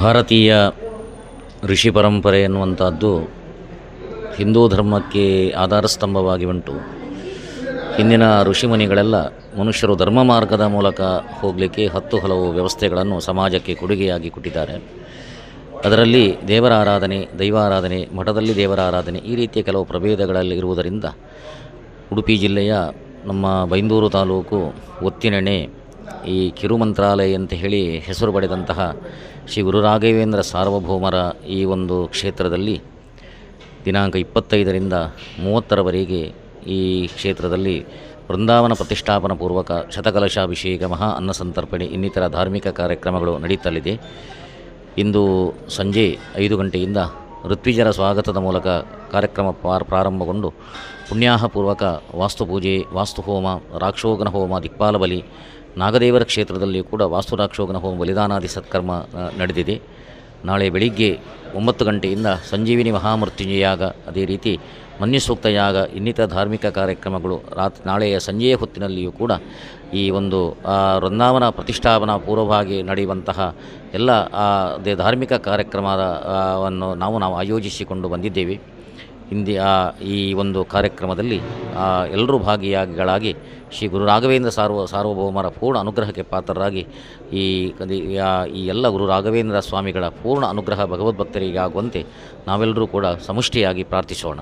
ಭಾರತೀಯ ಋಷಿ ಪರಂಪರೆ ಎನ್ನುವಂಥದ್ದು ಹಿಂದೂ ಧರ್ಮಕ್ಕೆ ಆಧಾರ ಸ್ತಂಭವಾಗಿ ಉಂಟು. ಹಿಂದಿನ ಋಷಿಮುನಿಗಳೆಲ್ಲ ಮನುಷ್ಯರು ಧರ್ಮ ಮಾರ್ಗದ ಮೂಲಕ ಹೋಗಲಿಕ್ಕೆ ಹಲವು ವ್ಯವಸ್ಥೆಗಳನ್ನು ಸಮಾಜಕ್ಕೆ ಕೊಡುಗೆಯಾಗಿ ಕೊಟ್ಟಿದ್ದಾರೆ. ಅದರಲ್ಲಿ ದೇವರ ಆರಾಧನೆ, ದೈವಾರಾಧನೆ, ಮಠದಲ್ಲಿ ದೇವರ ಆರಾಧನೆ ಈ ರೀತಿಯ ಕೆಲವು ಪ್ರಭೇದಗಳಲ್ಲಿ ಇರುವುದರಿಂದ ಉಡುಪಿ ಜಿಲ್ಲೆಯ ನಮ್ಮ ಬೈಂದೂರು ತಾಲೂಕು ಒತ್ತಿನೆಣೆ ಈ ಕಿರುಮಂತ್ರಾಲಯ ಅಂತ ಹೇಳಿ ಹೆಸರು ಪಡೆದಂತಹ ಶ್ರೀ ಗುರುರಾಘವೇಂದ್ರ ಸಾರ್ವಭೌಮರ ಈ ಒಂದು ಕ್ಷೇತ್ರದಲ್ಲಿ ದಿನಾಂಕ 25ರಿಂದ 30ರವರೆಗೆ ಈ ಕ್ಷೇತ್ರದಲ್ಲಿ ವೃಂದಾವನ ಪ್ರತಿಷ್ಠಾಪನಾ ಪೂರ್ವಕ ಶತಕಲಶಾಭಿಷೇಕ, ಮಹಾ ಅನ್ನಸಂತರ್ಪಣೆ ಇನ್ನಿತರ ಧಾರ್ಮಿಕ ಕಾರ್ಯಕ್ರಮಗಳು ನಡೀತಲಿದೆ. ಇಂದು ಸಂಜೆ 5 ಗಂಟೆಯಿಂದ ಋತ್ವಿಜರ ಸ್ವಾಗತದ ಮೂಲಕ ಕಾರ್ಯಕ್ರಮ ಪ್ರಾರಂಭಗೊಂಡು ಪುಣ್ಯಾಹಪೂರ್ವಕ ವಾಸ್ತುಪೂಜೆ, ವಾಸ್ತುಹೋಮ, ರಾಕ್ಷೋಗನ ಹೋಮ, ದಿಕ್ಪಾಲ ಬಲಿ, ನಾಗದೇವರ ಕ್ಷೇತ್ರದಲ್ಲಿ ಕೂಡ ವಾಸ್ತುರಾಕ್ಷೋಗನ ಹೋಮ ಬಲಿದಾನಾದಿ ಸತ್ಕರ್ಮ ನಡೆದಿದೆ. ನಾಳೆ ಬೆಳಿಗ್ಗೆ 9 ಗಂಟೆಯಿಂದ ಸಂಜೀವಿನಿ ಮಹಾಮೃತ್ಯುಂಜಯ ಯಾಗ, ಅದೇ ರೀತಿ ಮನ್ಯುಸೂಕ್ತ ಯಾಗ ಇನ್ನಿತರ ಧಾರ್ಮಿಕ ಕಾರ್ಯಕ್ರಮಗಳು ನಾಳೆಯ ಸಂಜೆಯ ಹೊತ್ತಿನಲ್ಲಿಯೂ ಕೂಡ ಈ ಒಂದು ವೃಂದಾವನ ಪ್ರತಿಷ್ಠಾಪನಾ ಪೂರ್ವವಾಗಿ ನಡೆಯುವಂತಹ ಎಲ್ಲ ಧಾರ್ಮಿಕ ಕಾರ್ಯಕ್ರಮವನ್ನು ನಾವು ಆಯೋಜಿಸಿಕೊಂಡು ಬಂದಿದ್ದೇವೆ. ಈ ಒಂದು ಕಾರ್ಯಕ್ರಮದಲ್ಲಿ ಎಲ್ಲರೂ ಭಾಗಿಯಾಗಿಗಳಾಗಿ ಶ್ರೀ ಗುರು ರಾಘವೇಂದ್ರ ಸಾರ್ವಭೌಮರ ಪೂರ್ಣ ಅನುಗ್ರಹಕ್ಕೆ ಪಾತ್ರರಾಗಿ ಈ ಎಲ್ಲ ಗುರು ರಾಘವೇಂದ್ರ ಸ್ವಾಮಿಗಳ ಪೂರ್ಣ ಅನುಗ್ರಹ ಭಗವದ್ಭಕ್ತರಿಗೆ ಆಗುವಂತೆ ನಾವೆಲ್ಲರೂ ಕೂಡ ಸಮಷ್ಟಿಯಾಗಿ ಪ್ರಾರ್ಥಿಸೋಣ.